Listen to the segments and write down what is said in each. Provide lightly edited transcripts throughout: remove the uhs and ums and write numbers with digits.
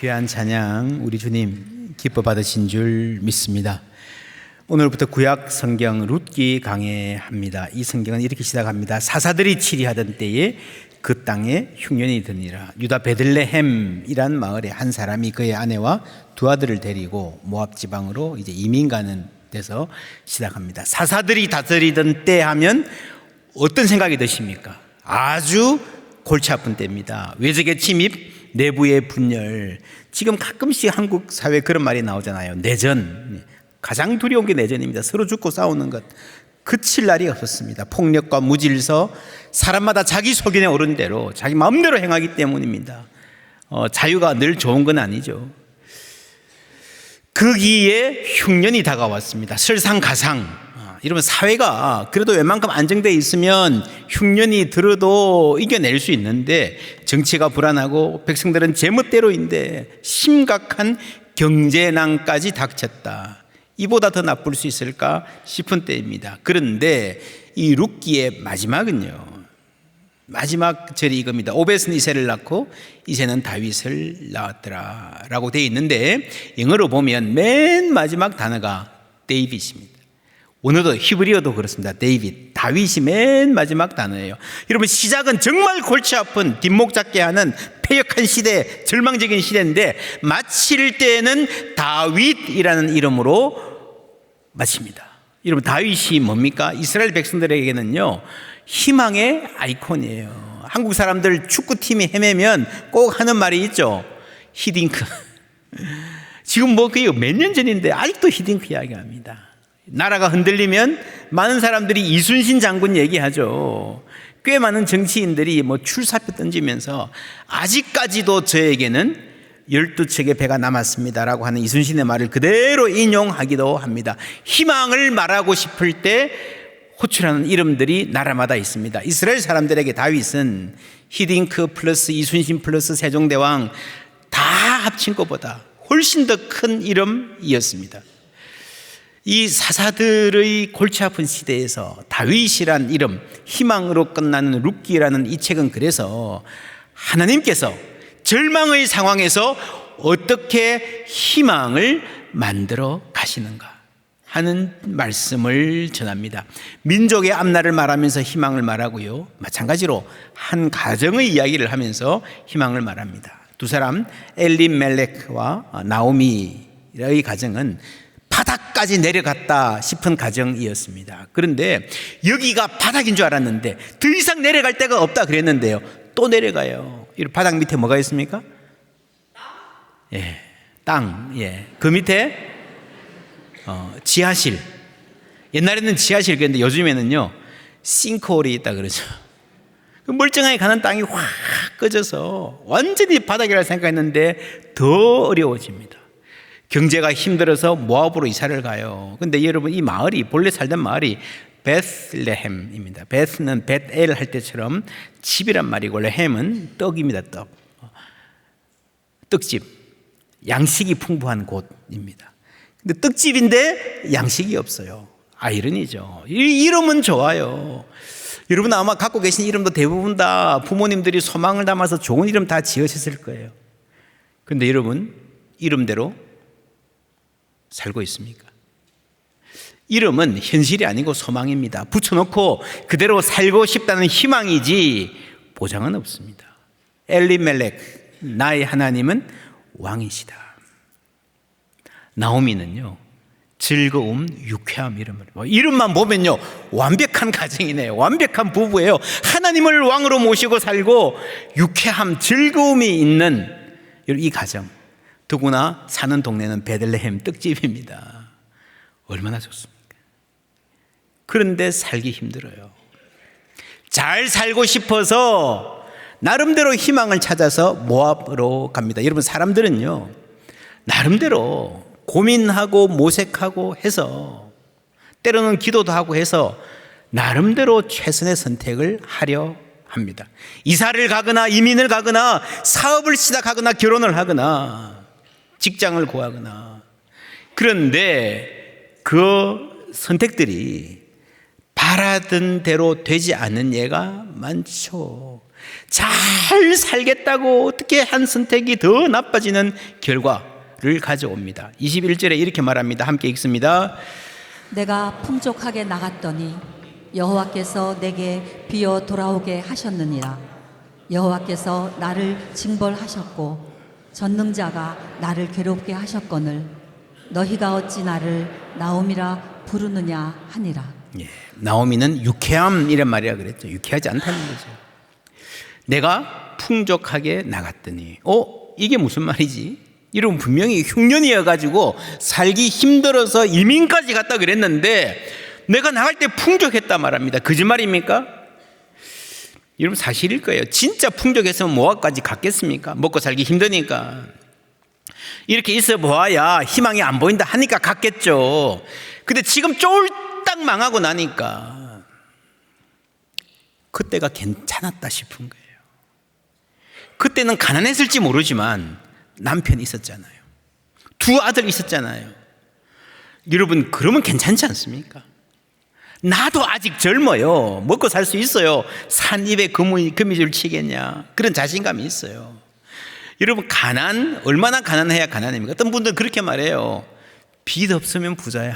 귀한 찬양 우리 주님 기뻐 받으신 줄 믿습니다. 오늘부터 구약 성경 룻기 강해합니다. 이 성경은 이렇게 시작합니다. 사사들이 치리하던 때에 그 땅에 흉년이 드니라. 유다 베들레헴이란 마을에 한 사람이 그의 아내와 두 아들을 데리고 모압 지방으로 이제 이민 가는 데서 시작합니다. 사사들이 다스리던 때 하면 어떤 생각이 드십니까? 아주 골치 아픈 때입니다. 외적의 침입, 내부의 분열. 지금 가끔씩 한국 사회에 그런 말이 나오잖아요. 내전. 가장 두려운 게 내전입니다. 서로 죽고 싸우는 것. 그칠 날이 없었습니다. 폭력과 무질서, 사람마다 자기 소견에 오른 대로 자기 마음대로 행하기 때문입니다. 자유가 늘 좋은 건 아니죠. 거기에 흉년이 다가왔습니다. 설상가상. 이러면 사회가 그래도 웬만큼 안정되어 있으면 흉년이 들어도 이겨낼 수 있는데 정치가 불안하고 백성들은 제멋대로인데 심각한 경제난까지 닥쳤다. 이보다 더 나쁠 수 있을까 싶은 때입니다. 그런데 이 룻기의 마지막은요, 마지막 절이 이겁니다. 오벳은 이새를 낳고 이새는 다윗을 낳았더라 라고 되어 있는데 영어로 보면 맨 마지막 단어가 데이빗입니다. 오늘도 히브리어도 그렇습니다. 데이빗, 다윗이 맨 마지막 단어예요. 여러분, 시작은 정말 골치 아픈 뒷목 잡게 하는 패역한 시대, 절망적인 시대인데 마칠 때는 다윗이라는 이름으로 마칩니다. 여러분, 다윗이 뭡니까? 이스라엘 백성들에게는요, 희망의 아이콘이에요. 한국 사람들 축구팀이 헤매면 꼭 하는 말이 있죠. 히딩크. 지금 그게 몇 년 전인데 아직도 히딩크 이야기합니다. 나라가 흔들리면 많은 사람들이 이순신 장군 얘기하죠. 꽤 많은 정치인들이 출사표 던지면서 아직까지도 저에게는 12척의 배가 남았습니다라고 하는 이순신의 말을 그대로 인용하기도 합니다. 희망을 말하고 싶을 때 호출하는 이름들이 나라마다 있습니다. 이스라엘 사람들에게 다윗은 히딩크 플러스 이순신 플러스 세종대왕 다 합친 것보다 훨씬 더 큰 이름이었습니다. 이 사사들의 골치 아픈 시대에서 다윗이란 이름, 희망으로 끝나는 룻기라는 이 책은 그래서 하나님께서 절망의 상황에서 어떻게 희망을 만들어 가시는가 하는 말씀을 전합니다. 민족의 앞날을 말하면서 희망을 말하고요, 마찬가지로 한 가정의 이야기를 하면서 희망을 말합니다. 두 사람 엘리멜렉과 나오미의 가정은 바닥까지 내려갔다 싶은 가정이었습니다. 그런데 여기가 바닥인 줄 알았는데 더 이상 내려갈 데가 없다 그랬는데요, 또 내려가요. 이 바닥 밑에 뭐가 있습니까? 땅. 그 밑에 지하실. 옛날에는 지하실 그랬는데 요즘에는요 싱크홀이 있다 그러죠. 멀쩡하게 가는 땅이 확 꺼져서 완전히 바닥이라 생각했는데 더 어려워집니다. 경제가 힘들어서 모압으로 이사를 가요. 근데 여러분, 이 마을이 본래 살던 마을이 베슬레헴입니다. 베스는 벳엘 할 때처럼 집이란 말이고 레헴은 떡입니다. 떡집, 양식이 풍부한 곳입니다. 근데 떡집인데 양식이 없어요. 아이러니죠. 이 이름은 좋아요. 여러분 아마 갖고 계신 이름도 대부분 다 부모님들이 소망을 담아서 좋은 이름 다 지으셨을 거예요. 근데 여러분, 이름대로 살고 있습니까? 이름은 현실이 아니고 소망입니다. 붙여놓고 그대로 살고 싶다는 희망이지 보장은 없습니다. 엘리멜렉, 나의 하나님은 왕이시다. 나오미는요, 즐거움, 유쾌함 이름만 보면요 완벽한 가정이네요. 완벽한 부부예요. 하나님을 왕으로 모시고 살고 유쾌함, 즐거움이 있는 이 가정. 더구나 사는 동네는 베들레헴 떡집입니다. 얼마나 좋습니까? 그런데 살기 힘들어요. 잘 살고 싶어서 나름대로 희망을 찾아서 모압으로 갑니다. 여러분, 사람들은요 나름대로 고민하고 모색하고 해서 때로는 기도도 하고 해서 나름대로 최선의 선택을 하려 합니다. 이사를 가거나 이민을 가거나 사업을 시작하거나 결혼을 하거나 직장을 구하거나. 그런데 그 선택들이 바라던 대로 되지 않는 예가 많죠. 잘 살겠다고 어떻게 한 선택이 더 나빠지는 결과를 가져옵니다. 21절에 이렇게 말합니다. 함께 읽습니다. 내가 풍족하게 나갔더니 여호와께서 내게 비어 돌아오게 하셨느니라. 여호와께서 나를 징벌하셨고 전능자가 나를 괴롭게 하셨거늘 너희가 어찌 나를 나옴이라 부르느냐 하니라. 예, 나오미는 유쾌함 이란 말이라 그랬죠. 유쾌하지 않다는 거죠. 내가 풍족하게 나갔더니 이게 무슨 말이지? 이러면 분명히 흉년이어가지고 살기 힘들어서 이민까지 갔다 그랬는데 내가 나갈 때 풍족했다 말합니다. 거짓말입니까? 여러분 사실일 거예요. 진짜 풍족했으면 모압까지 갔겠습니까? 먹고 살기 힘드니까. 이렇게 있어 보아야 희망이 안 보인다 하니까 갔겠죠. 근데 지금 쫄딱 망하고 나니까 그때가 괜찮았다 싶은 거예요. 그때는 가난했을지 모르지만 남편이 있었잖아요. 두 아들 있었잖아요. 여러분 그러면 괜찮지 않습니까? 나도 아직 젊어요. 먹고 살 수 있어요. 산 입에 거미줄 치겠냐. 그런 자신감이 있어요. 여러분 얼마나 가난해야 가난합니까? 어떤 분들은 그렇게 말해요. 빚 없으면 부자야.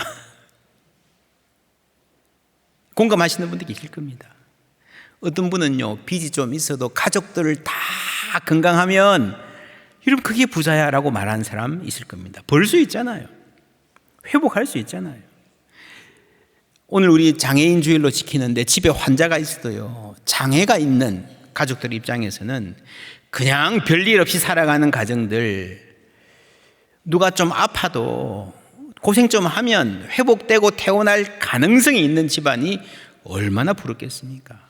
공감하시는 분들 계실 겁니다. 어떤 분은요 빚이 좀 있어도 가족들 다 건강하면 여러분 그게 부자야 라고 말하는 사람 있을 겁니다. 벌 수 있잖아요. 회복할 수 있잖아요. 오늘 우리 장애인 주일로 지키는데 집에 환자가 있어도요 장애가 있는 가족들 입장에서는 그냥 별일 없이 살아가는 가정들, 누가 좀 아파도 고생 좀 하면 회복되고 퇴원할 가능성이 있는 집안이 얼마나 부럽겠습니까?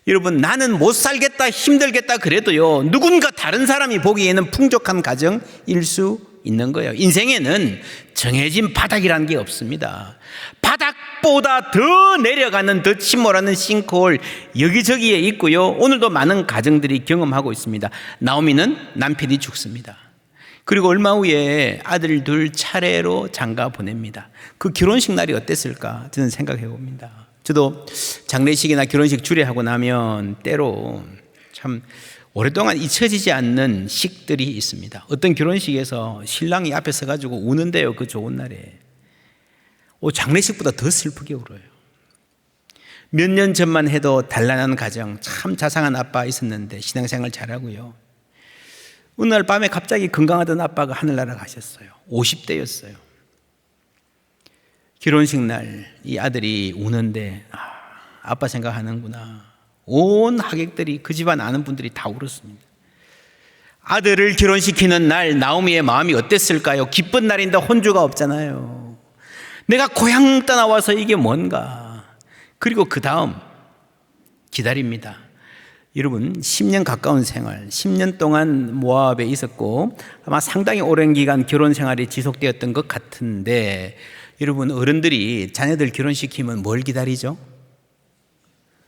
여러분 나는 못 살겠다 힘들겠다 그래도요 누군가 다른 사람이 보기에는 풍족한 가정일 수 있는 거예요. 인생에는 정해진 바닥이라는 게 없습니다. 바닥보다 더 내려가는 더 침몰하는 싱크홀 여기저기에 있고요. 오늘도 많은 가정들이 경험하고 있습니다. 나오미는 남편이 죽습니다. 그리고 얼마 후에 아들 둘 차례로 장가 보냅니다. 그 결혼식 날이 어땠을까 저는 생각해 봅니다. 저도 장례식이나 결혼식 주례하고 나면 때로 참 오랫동안 잊혀지지 않는 식들이 있습니다. 어떤 결혼식에서 신랑이 앞에 서가지고 우는데요. 그 좋은 날에. 장례식보다 더 슬프게 울어요. 몇 년 전만 해도 단란한 가정, 참 자상한 아빠 있었는데 신앙생활 잘하고요. 어느 날 밤에 갑자기 건강하던 아빠가 하늘나라 가셨어요. 50대였어요. 결혼식 날 이 아들이 우는데 아빠 생각하는구나. 온 하객들이 그 집안 아는 분들이 다 울었습니다. 아들을 결혼시키는 날 나오미의 마음이 어땠을까요? 기쁜 날인데 혼주가 없잖아요. 내가 고향 떠나와서 이게 뭔가. 그리고 그 다음 기다립니다. 여러분 10년 가까운 생활, 10년 동안 모압에 있었고 아마 상당히 오랜 기간 결혼 생활이 지속되었던 것 같은데 여러분 어른들이 자녀들 결혼시키면 뭘 기다리죠?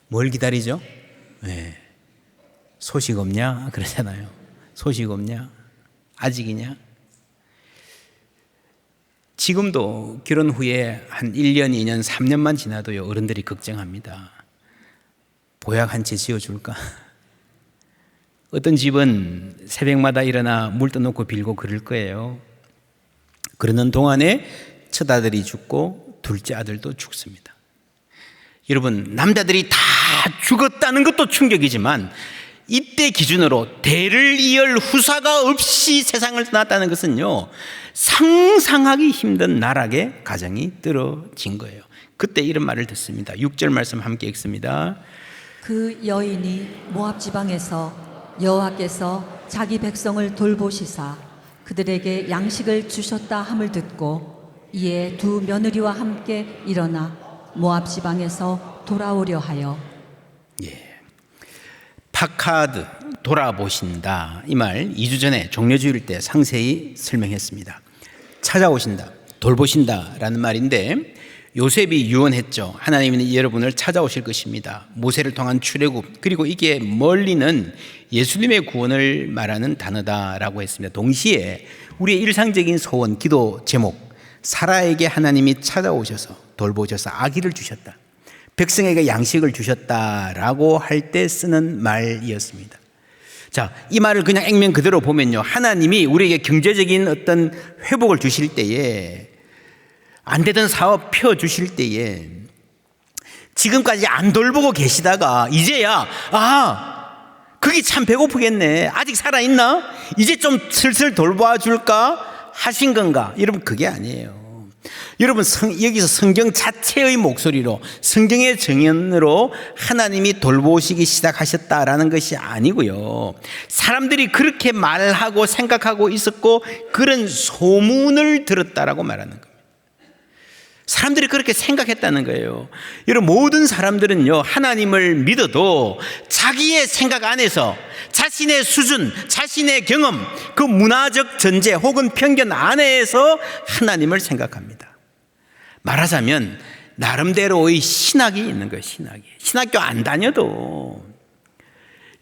뭘 기다리죠? 네. 소식 없냐? 그러잖아요. 소식 없냐? 아직이냐? 지금도 결혼 후에 한 1년, 2년, 3년만 지나도요 어른들이 걱정합니다. 보약 한 채 지어줄까? 어떤 집은 새벽마다 일어나 물 떠놓고 빌고 그럴 거예요. 그러는 동안에 첫 아들이 죽고 둘째 아들도 죽습니다. 여러분 남자들이 다 죽었다는 것도 충격이지만 이때 기준으로 대를 이을 후사가 없이 세상을 떠났다는 것은요 상상하기 힘든 나락의 가정이 떨어진 거예요. 그때 이런 말을 듣습니다. 6절 말씀 함께 읽습니다. 그 여인이 모압 지방에서 여호와께서 자기 백성을 돌보시사 그들에게 양식을 주셨다 함을 듣고 이에 두 며느리와 함께 일어나 모압 지방에서 돌아오려 하여. 파카드 돌아보신다 이 말 2주 전에 종려주일 때 상세히 설명했습니다. 찾아오신다, 돌보신다라는 말인데 요셉이 유언했죠. 하나님은 여러분을 찾아오실 것입니다. 모세를 통한 출애굽 그리고 이게 멀리는 예수님의 구원을 말하는 단어다라고 했습니다. 동시에 우리의 일상적인 소원, 기도 제목 사라에게 하나님이 찾아오셔서 돌보셔서 아기를 주셨다. 백성에게 양식을 주셨다라고 할 때 쓰는 말이었습니다. 자, 이 말을 그냥 액면 그대로 보면요, 하나님이 우리에게 경제적인 어떤 회복을 주실 때에, 안 되던 사업 펴 주실 때에, 지금까지 안 돌보고 계시다가 이제야 그게 참 배고프겠네, 아직 살아있나, 이제 좀 슬슬 돌봐 줄까 하신 건가? 여러분, 그게 아니에요. 여러분, 여기서 성경 자체의 목소리로, 성경의 정연으로 하나님이 돌보시기 시작하셨다라는 것이 아니고요, 사람들이 그렇게 말하고 생각하고 있었고 그런 소문을 들었다라고 말하는 겁니다. 사람들이 그렇게 생각했다는 거예요. 여러분, 모든 사람들은요, 하나님을 믿어도 자기의 생각 안에서 자신의 수준, 자신의 경험, 그 문화적 전제 혹은 편견 안에서 하나님을 생각합니다. 말하자면 나름대로의 신학이 있는 거예요. 신학교 안 다녀도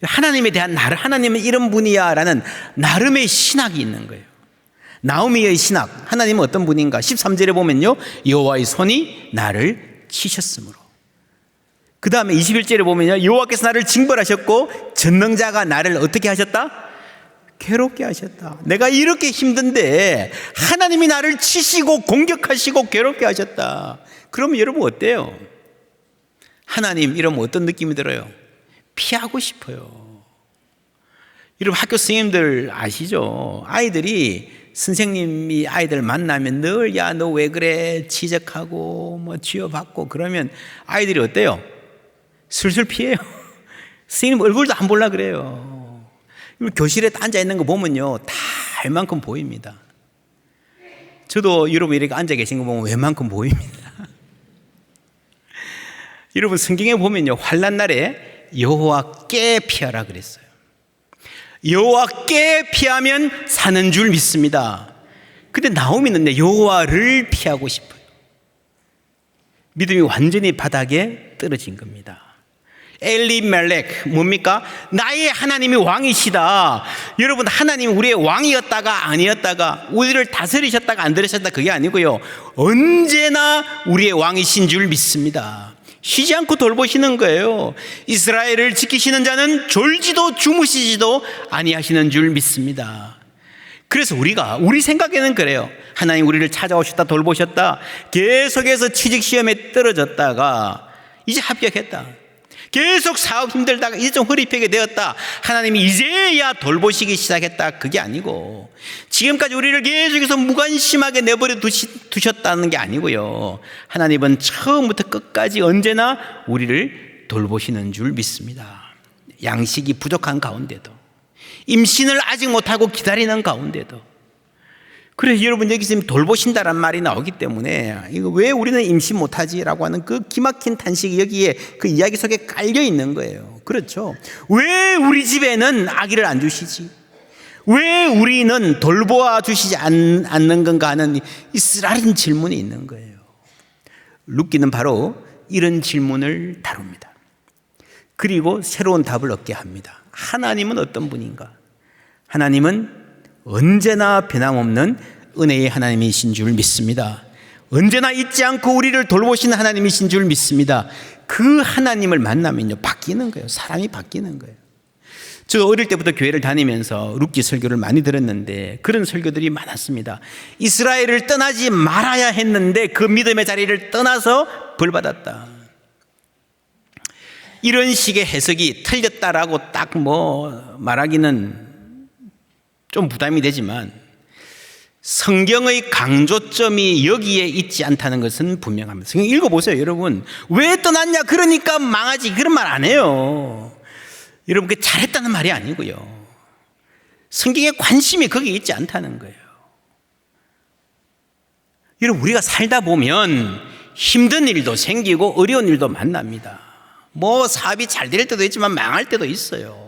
하나님에 대한, 하나님은 이런 분이야 라는 나름의 신학이 있는 거예요. 나오미의 신학, 하나님은 어떤 분인가? 13절에 보면요, 여호와의 손이 나를 치셨으므로. 그 다음에 21절에 보면요, 여호와께서 나를 징벌하셨고 전능자가 나를 어떻게 하셨다? 괴롭게 하셨다. 내가 이렇게 힘든데 하나님이 나를 치시고 공격하시고 괴롭게 하셨다. 그러면 여러분 어때요? 하나님 이러면 어떤 느낌이 들어요? 피하고 싶어요. 여러분, 학교 선생님들 아시죠? 아이들이, 선생님이 아이들 만나면 늘 야 너 왜 그래 지적하고 뭐 쥐어받고 그러면 아이들이 어때요? 슬슬 피해요. 선생님 얼굴도 안 보려 그래요. 교실에 앉아 있는 거 보면요, 다 웬만큼 보입니다. 저도 여러분 이렇게 앉아 계신 거 보면 웬만큼 보입니다. 여러분, 성경에 보면요, 환난 날에 여호와께 피하라 그랬어요. 여호와께 피하면 사는 줄 믿습니다. 근데 나오미는 여호와를 피하고 싶어요. 믿음이 완전히 바닥에 떨어진 겁니다. 엘리멜렉, 뭡니까? 나의 하나님이 왕이시다. 여러분, 하나님이 우리의 왕이었다가 아니었다가, 우리를 다스리셨다가 안 들으셨다, 그게 아니고요, 언제나 우리의 왕이신 줄 믿습니다. 쉬지 않고 돌보시는 거예요. 이스라엘을 지키시는 자는 졸지도 주무시지도 아니하시는 줄 믿습니다. 그래서 우리 생각에는 그래요. 하나님 우리를 찾아오셨다, 돌보셨다, 계속해서 취직시험에 떨어졌다가 이제 합격했다, 계속 사업 힘들다가 이제 좀 허리 펴게 되었다, 하나님이 이제야 돌보시기 시작했다, 그게 아니고 지금까지 우리를 계속해서 무관심하게 내버려 두셨다는 게 아니고요, 하나님은 처음부터 끝까지 언제나 우리를 돌보시는 줄 믿습니다. 양식이 부족한 가운데도, 임신을 아직 못하고 기다리는 가운데도. 그래서 여러분, 여기 지금 돌보신다란 말이 나오기 때문에 이거 왜 우리는 임신 못하지라고 하는 그 기막힌 탄식이 여기에 그 이야기 속에 깔려 있는 거예요. 그렇죠? 왜 우리 집에는 아기를 안 주시지? 왜 우리는 돌보아 주시지 않는 건가 하는 이 쓰라린 질문이 있는 거예요. 룻기는 바로 이런 질문을 다룹니다. 그리고 새로운 답을 얻게 합니다. 하나님은 어떤 분인가? 하나님은 언제나 변함없는 은혜의 하나님이신 줄 믿습니다. 언제나 잊지 않고 우리를 돌보시는 하나님이신 줄 믿습니다. 그 하나님을 만나면요, 바뀌는 거예요. 사람이 바뀌는 거예요. 저 어릴 때부터 교회를 다니면서 룻기 설교를 많이 들었는데 그런 설교들이 많았습니다. 이스라엘을 떠나지 말아야 했는데 그 믿음의 자리를 떠나서 벌받았다. 이런 식의 해석이 틀렸다라고 딱 말하기는 좀 부담이 되지만 성경의 강조점이 여기에 있지 않다는 것은 분명합니다. 성경 읽어보세요, 여러분. 왜 떠났냐? 그러니까 망하지. 그런 말 안 해요. 여러분, 그게 잘했다는 말이 아니고요, 성경의 관심이 거기에 있지 않다는 거예요. 여러분, 우리가 살다 보면 힘든 일도 생기고 어려운 일도 만납니다. 사업이 잘 될 때도 있지만 망할 때도 있어요.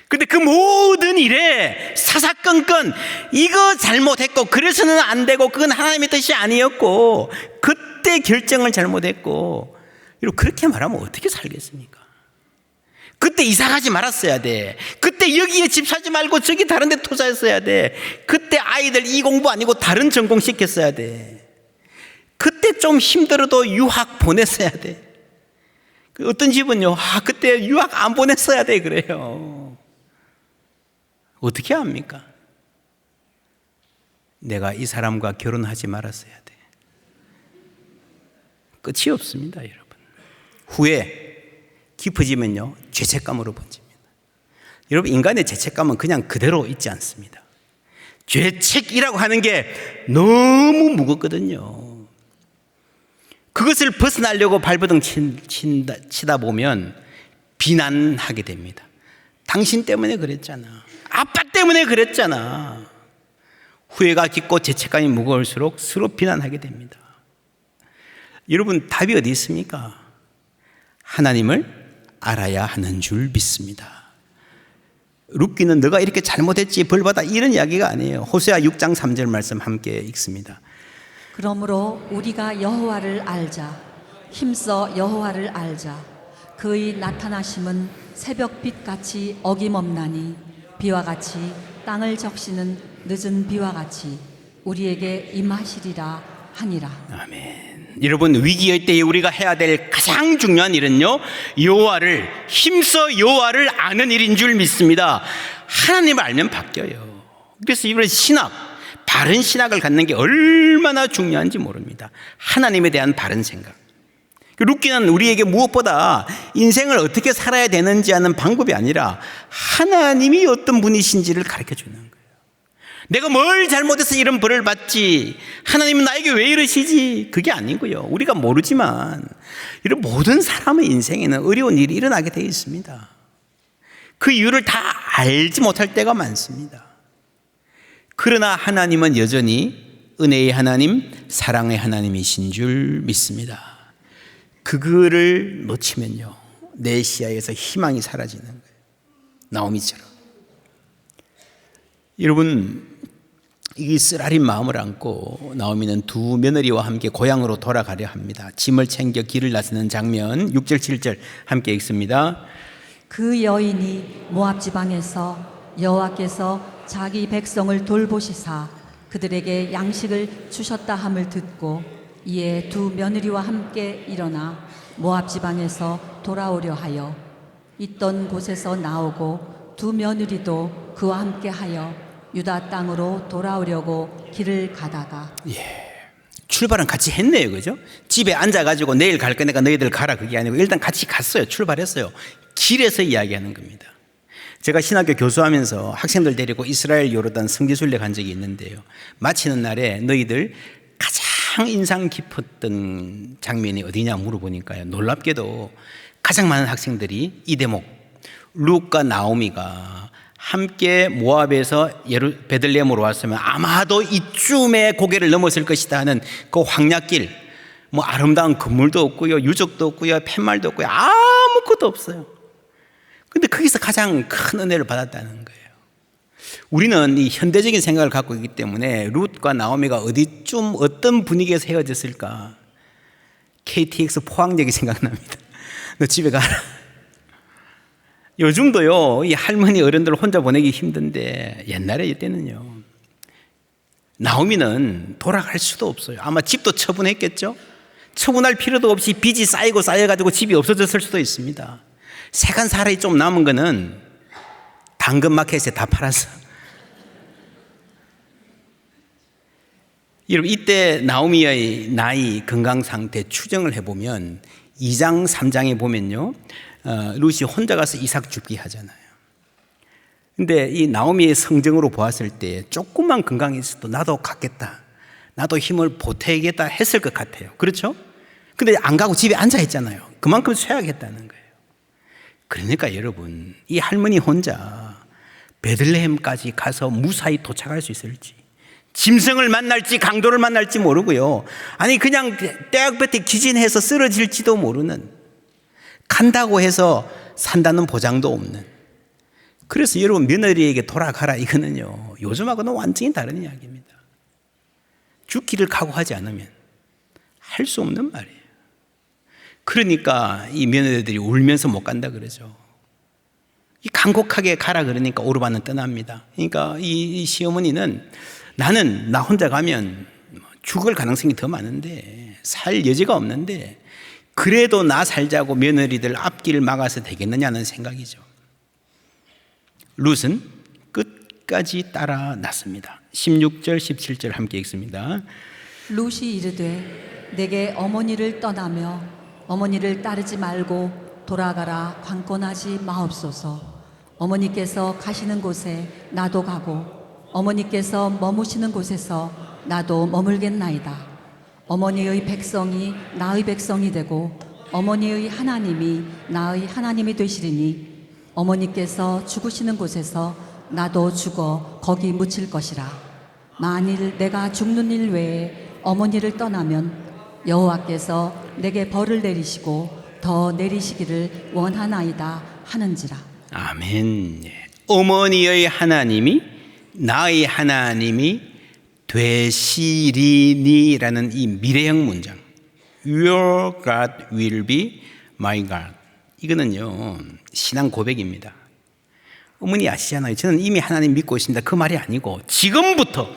근데 그 모든 일에 사사건건 이거 잘못했고 그래서는 안 되고 그건 하나님의 뜻이 아니었고 그때 결정을 잘못했고, 여러분, 그렇게 말하면 어떻게 살겠습니까? 그때 이사 가지 말았어야 돼. 그때 여기에 집 사지 말고 저기 다른 데 투자했어야 돼. 그때 아이들 이 공부 아니고 다른 전공 시켰어야 돼. 그때 좀 힘들어도 유학 보냈어야 돼. 어떤 집은요, 그때 유학 안 보냈어야 돼 그래요. 어떻게 합니까? 내가 이 사람과 결혼하지 말았어야 돼. 끝이 없습니다, 여러분. 후에 깊어지면요, 죄책감으로 번집니다. 여러분, 인간의 죄책감은 그냥 그대로 있지 않습니다. 죄책이라고 하는 게 너무 무겁거든요. 그것을 벗어나려고 발버둥 치다 보면 비난하게 됩니다. 당신 때문에 그랬잖아. 아빠 때문에 그랬잖아. 후회가 깊고 죄책감이 무거울수록 서로 비난하게 됩니다. 여러분, 답이 어디 있습니까? 하나님을 알아야 하는 줄 믿습니다. 룻기는 너가 이렇게 잘못했지 벌받아 이런 이야기가 아니에요. 호세아 6장 3절 말씀 함께 읽습니다. 그러므로 우리가 여호와를 알자. 힘써 여호와를 알자. 그의 나타나심은 새벽빛같이 어김없나니 비와 같이 땅을 적시는 늦은 비와 같이 우리에게 임하시리라 하니라. 아멘. 여러분, 위기의 때에 우리가 해야 될 가장 중요한 일은요, 여호와를 힘써 여호와를 아는 일인 줄 믿습니다. 하나님을 알면 바뀌어요. 그래서 이번 신학, 바른 신학을 갖는 게 얼마나 중요한지 모릅니다. 하나님에 대한 바른 생각. 룻기는 우리에게 무엇보다 인생을 어떻게 살아야 되는지 하는 방법이 아니라 하나님이 어떤 분이신지를 가르쳐 주는 거예요. 내가 뭘 잘못해서 이런 벌을 받지, 하나님은 나에게 왜 이러시지, 그게 아니고요. 우리가 모르지만 이런 모든 사람의 인생에는 어려운 일이 일어나게 되어 있습니다. 그 이유를 다 알지 못할 때가 많습니다. 그러나 하나님은 여전히 은혜의 하나님, 사랑의 하나님이신 줄 믿습니다. 그거를 놓치면요, 내 시야에서 희망이 사라지는 거예요. 나오미처럼. 여러분, 이 쓰라린 마음을 안고 나오미는 두 며느리와 함께 고향으로 돌아가려 합니다. 짐을 챙겨 길을 나서는 장면 6절 7절 함께 읽습니다. 그 여인이 모압 지방에서 여호와께서 자기 백성을 돌보시사 그들에게 양식을 주셨다 함을 듣고 이에 두 며느리와 함께 일어나 모압 지방에서 돌아오려 하여 있던 곳에서 나오고 두 며느리도 그와 함께 하여 유다 땅으로 돌아오려고 길을 가다가 출발은 같이 했네요, 그죠? 집에 앉아가지고 내일 갈 거니까 너희들 가라, 그게 아니고 일단 같이 갔어요. 출발했어요. 길에서 이야기하는 겁니다. 제가 신학교 교수하면서 학생들 데리고 이스라엘 요르단 성지순례 간 적이 있는데요, 마치는 날에 너희들 가장 인상 깊었던 장면이 어디냐 물어보니까요, 놀랍게도 가장 많은 학생들이 이 대목, 룻과 나오미가 함께 모압에서 베들레헴으로 왔으면 아마도 이쯤에 고개를 넘었을 것이다 하는 그 황약길, 뭐 아름다운 건물도 없고요, 유적도 없고요, 팻말도 없고요, 아무것도 없어요. 근데 거기서 가장 큰 은혜를 받았다는 거예요. 우리는 이 현대적인 생각을 갖고 있기 때문에 룻과 나오미가 어디쯤 어떤 분위기에서 헤어졌을까? KTX 포항역이 생각납니다. 너 집에 가라. 요즘도요, 이 할머니 어른들 혼자 보내기 힘든데 옛날에 이때는요, 나오미는 돌아갈 수도 없어요. 아마 집도 처분했겠죠? 처분할 필요도 없이 빚이 쌓이고 쌓여가지고 집이 없어졌을 수도 있습니다. 세간 사람이 좀 남은 거는 당근마켓에 다 팔았어. 여러분, 이때 나오미의 나이, 건강 상태 추정을 해보면 2장, 3장에 보면요, 룻이 혼자 가서 이삭 죽기 하잖아요. 근데 이 나오미의 성정으로 보았을 때 조금만 건강했어도 나도 갔겠다, 나도 힘을 보태겠다 했을 것 같아요. 그렇죠? 근데 안 가고 집에 앉아 있잖아요. 그만큼 쇠약했다는 거예요. 그러니까 여러분, 이 할머니 혼자 베들레헴까지 가서 무사히 도착할 수 있을지, 짐승을 만날지 강도를 만날지 모르고요, 아니 그냥 떼약볕에 기진해서 쓰러질지도 모르는, 간다고 해서 산다는 보장도 없는. 그래서 여러분, 며느리에게 돌아가라 이거는요, 요즘하고는 완전히 다른 이야기입니다. 죽기를 각오하지 않으면 할 수 없는 말이에요. 그러니까 이 며느리들이 울면서 못 간다 그러죠. 이 간곡하게 가라 그러니까 오르반은 떠납니다. 그러니까 이 시어머니는 나는 나 혼자 가면 죽을 가능성이 더 많은데, 살 여지가 없는데 그래도 나 살자고 며느리들 앞길 막아서 되겠느냐는 생각이죠. 룻은 끝까지 따라 났습니다. 16절 17절 함께 읽습니다. 룻이 이르되 내게 어머니를 떠나며 어머니를 따르지 말고 돌아가라 관건하지 마옵소서. 어머니께서 가시는 곳에 나도 가고 어머니께서 머무시는 곳에서 나도 머물겠나이다. 어머니의 백성이 나의 백성이 되고 어머니의 하나님이 나의 하나님이 되시리니 어머니께서 죽으시는 곳에서 나도 죽어 거기 묻힐 것이라. 만일 내가 죽는 일 외에 어머니를 떠나면 여호와께서 내게 벌을 내리시고 더 내리시기를 원하나이다 하는지라. 아멘. 어머니의 하나님이 나의 하나님이 되시리니라는 이 미래형 문장, Your God will be my God. 이거는요 신앙 고백입니다. 어머니 아시잖아요. 저는 이미 하나님 믿고 있습니다. 그 말이 아니고 지금부터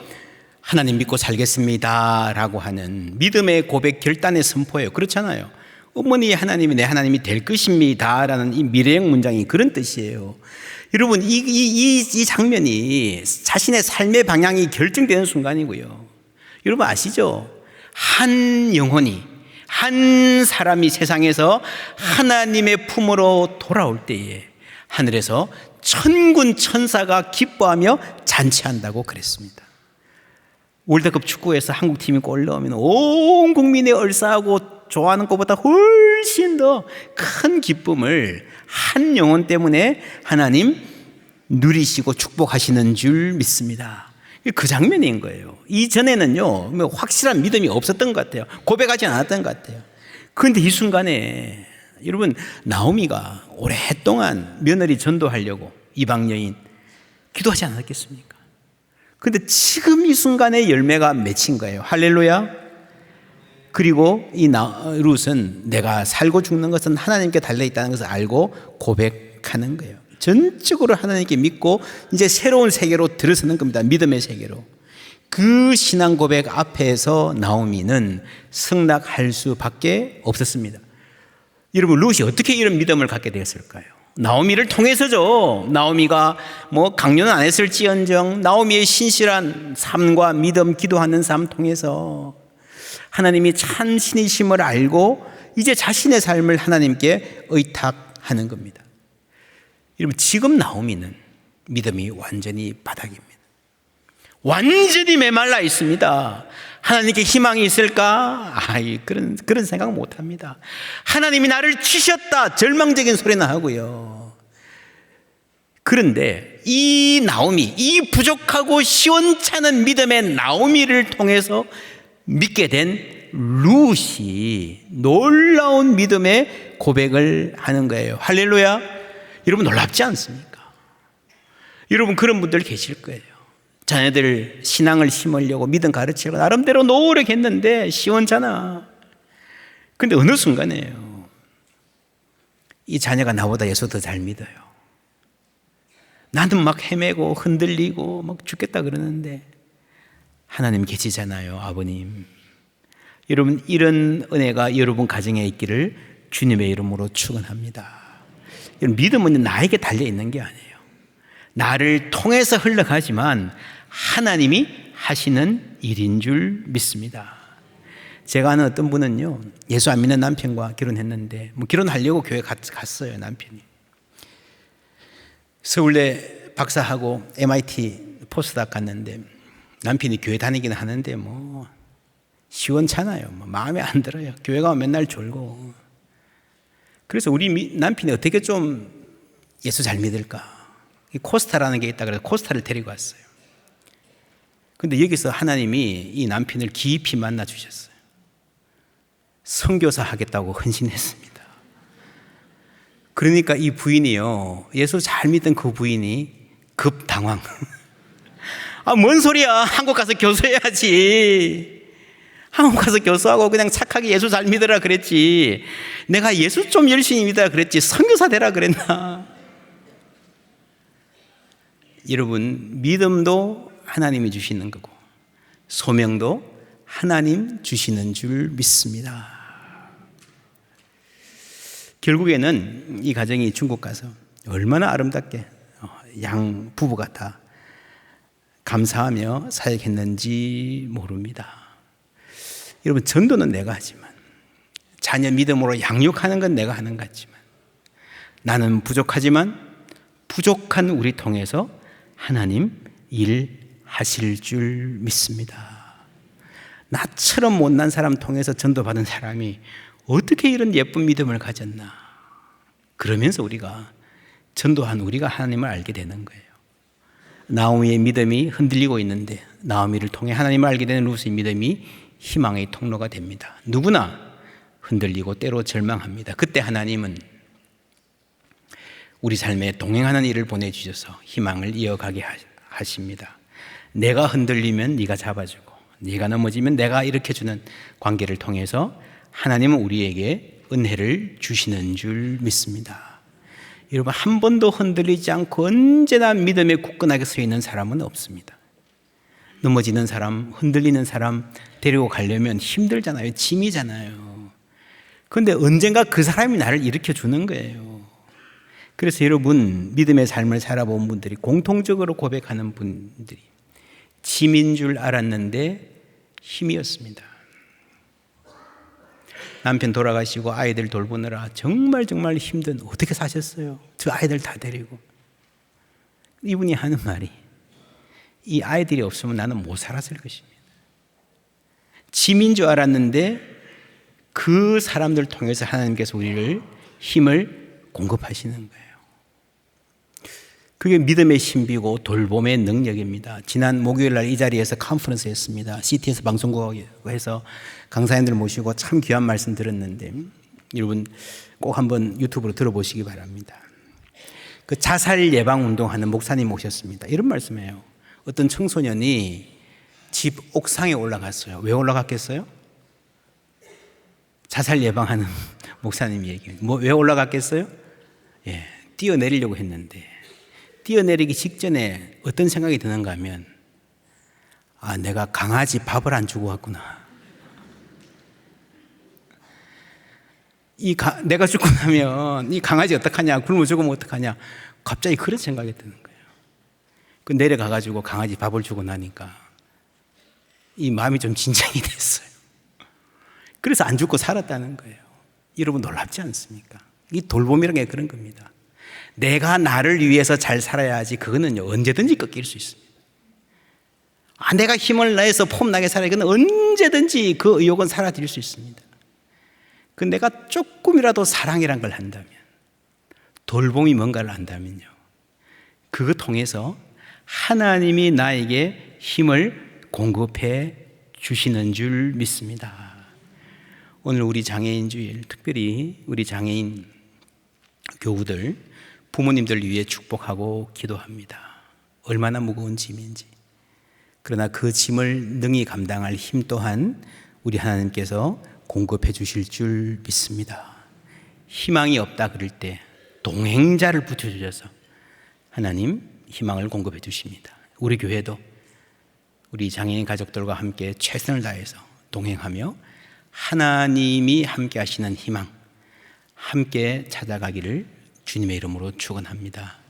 하나님 믿고 살겠습니다 라고 하는 믿음의 고백, 결단의 선포예요. 그렇잖아요. 어머니의 하나님이 내 하나님이 될 것입니다 라는 이 미래형 문장이 그런 뜻이에요. 여러분 이 장면이 자신의 삶의 방향이 결정되는 순간이고요. 여러분 아시죠? 한 영혼이, 한 사람이 세상에서 하나님의 품으로 돌아올 때에 하늘에서 천군 천사가 기뻐하며 잔치한다고 그랬습니다. 월드컵 축구에서 한국팀이 골 넣으면 온 국민이 얼싸하고 좋아하는 것보다 훨씬 더 큰 기쁨을 한 영혼 때문에 하나님 누리시고 축복하시는 줄 믿습니다. 그 장면인 거예요. 이전에는요 확실한 믿음이 없었던 것 같아요. 고백하지 않았던 것 같아요. 그런데 이 순간에 여러분 나오미가 오랫동안 며느리 전도하려고 이방 여인 기도하지 않았겠습니까? 그런데 지금 이 순간에 열매가 맺힌 거예요. 할렐루야. 그리고 이 룻은 내가 살고 죽는 것은 하나님께 달려있다는 것을 알고 고백하는 거예요. 전적으로 하나님께 믿고 이제 새로운 세계로 들어서는 겁니다. 믿음의 세계로. 그 신앙 고백 앞에서 나오미는 승낙할 수밖에 없었습니다. 여러분 룻이 어떻게 이런 믿음을 갖게 되었을까요? 나오미를 통해서죠. 나오미가 강요는 안 했을지언정 나오미의 신실한 삶과 믿음, 기도하는 삶 통해서 하나님이 참 신이심을 알고 이제 자신의 삶을 하나님께 의탁하는 겁니다. 여러분 지금 나오미는 믿음이 완전히 바닥입니다. 완전히 메말라 있습니다. 하나님께 희망이 있을까? 그런 생각 못 합니다. 하나님이 나를 치셨다 절망적인 소리나 하고요. 그런데 이 나오미, 이 부족하고 시원찮은 믿음의 나오미를 통해서 믿게 된 룻이 놀라운 믿음의 고백을 하는 거예요. 할렐루야. 여러분 놀랍지 않습니까? 여러분 그런 분들 계실 거예요. 자녀들 신앙을 심으려고 믿음 가르치려고 나름대로 노력했는데 시원찮아. 그런데 어느 순간에요 이 자녀가 나보다 예수 더 잘 믿어요. 나는 막 헤매고 흔들리고 막 죽겠다 그러는데 하나님 계시잖아요. 아버님. 여러분 이런 은혜가 여러분 가정에 있기를 주님의 이름으로 축원합니다. 여러분 믿음은 나에게 달려있는 게 아니에요. 나를 통해서 흘러가지만 하나님이 하시는 일인 줄 믿습니다. 제가 아는 어떤 분은요 예수 안 믿는 남편과 결혼했는데 결혼하려고 교회 갔어요. 남편이 서울대 박사하고 MIT 포스닥 갔는데 남편이 교회 다니긴 하는데 시원찮아요. 마음에 안 들어요. 교회 가면 맨날 졸고. 그래서 우리 남편이 어떻게 좀 예수 잘 믿을까? 코스타라는 게 있다 그래서 코스타를 데리고 왔어요. 근데 여기서 하나님이 이 남편을 깊이 만나 주셨어요. 선교사 하겠다고 헌신했습니다. 그러니까 이 부인이요 예수 잘 믿던 그 부인이 급당황. 뭔 소리야. 한국 가서 교수해야지. 한국 가서 교수하고 그냥 착하게 예수 잘 믿으라 그랬지. 내가 예수 좀 열심히 믿으라 그랬지. 선교사 되라 그랬나. 여러분 믿음도 하나님이 주시는 거고 소명도 하나님 주시는 줄 믿습니다. 결국에는 이 가정이 중국 가서 얼마나 아름답게 양 부부가 다 감사하며 사역했는지 모릅니다. 여러분, 전도는 내가 하지만, 자녀 믿음으로 양육하는 건 내가 하는 것 같지만, 나는 부족하지만 부족한 우리 통해서 하나님 일하실 줄 믿습니다. 나처럼 못난 사람 통해서 전도받은 사람이 어떻게 이런 예쁜 믿음을 가졌나. 그러면서 우리가 전도한 우리가 하나님을 알게 되는 거예요. 나오미의 믿음이 흔들리고 있는데 나오미를 통해 하나님을 알게 되는 루스의 믿음이 희망의 통로가 됩니다. 누구나 흔들리고 때로 절망합니다. 그때 하나님은 우리 삶에 동행하는 일을 보내주셔서 희망을 이어가게 하십니다. 내가 흔들리면 네가 잡아주고, 네가 넘어지면 내가 일으켜주는 관계를 통해서 하나님은 우리에게 은혜를 주시는 줄 믿습니다. 여러분, 한 번도 흔들리지 않고 언제나 믿음에 굳건하게 서 있는 사람은 없습니다. 넘어지는 사람, 흔들리는 사람 데리고 가려면 힘들잖아요. 짐이잖아요. 그런데 언젠가 그 사람이 나를 일으켜주는 거예요. 그래서 여러분, 믿음의 삶을 살아본 분들이 공통적으로 고백하는 분들이 짐인 줄 알았는데 힘이었습니다. 남편 돌아가시고 아이들 돌보느라 정말 힘든, 어떻게 사셨어요? 저 아이들 다 데리고. 이분이 하는 말이, 이 아이들이 없으면 나는 못 살았을 것입니다. 짐인 줄 알았는데 그 사람들 통해서 하나님께서 우리를 힘을 공급하시는 거예요. 그게 믿음의 신비고 돌봄의 능력입니다. 지난 목요일 날 이 자리에서 컨퍼런스 했습니다. CT에서 방송국에서 강사님들 모시고 참 귀한 말씀 들었는데, 여러분 꼭 한번 유튜브로 들어보시기 바랍니다. 그 자살 예방 운동하는 목사님 모셨습니다. 이런 말씀이에요. 어떤 청소년이 집 옥상에 올라갔어요. 왜 올라갔겠어요? 자살 예방하는 목사님이 얘기해요. 왜 올라갔겠어요? 뛰어내리려고 했는데, 뛰어내리기 직전에 어떤 생각이 드는가 하면, 내가 강아지 밥을 안 주고 왔구나. 내가 죽고 나면 이 강아지 어떡하냐, 굶어 죽으면 어떡하냐, 갑자기 그런 생각이 드는 거예요. 그 내려가가지고 강아지 밥을 주고 나니까 이 마음이 좀 진정이 됐어요. 그래서 안 죽고 살았다는 거예요. 여러분, 놀랍지 않습니까? 이 돌봄이라는 게 그런 겁니다. 내가 나를 위해서 잘 살아야지, 그거는요 언제든지 꺾일 수 있습니다. 내가 힘을 내서 폼나게 살아야, 그건 언제든지 그 의욕은 사라질 수 있습니다. 그 내가 조금이라도 사랑이란 걸 한다면, 돌봄이 뭔가를 한다면요, 그거 통해서 하나님이 나에게 힘을 공급해 주시는 줄 믿습니다. 오늘 우리 장애인 주일, 특별히 우리 장애인 교우들, 부모님들 위해 축복하고 기도합니다. 얼마나 무거운 짐인지. 그러나 그 짐을 능히 감당할 힘 또한 우리 하나님께서 공급해 주실 줄 믿습니다. 희망이 없다 그럴 때 동행자를 붙여주셔서 하나님 희망을 공급해 주십니다. 우리 교회도 우리 장애인 가족들과 함께 최선을 다해서 동행하며 하나님이 함께 하시는 희망, 함께 찾아가기를 주님의 이름으로 축원합니다.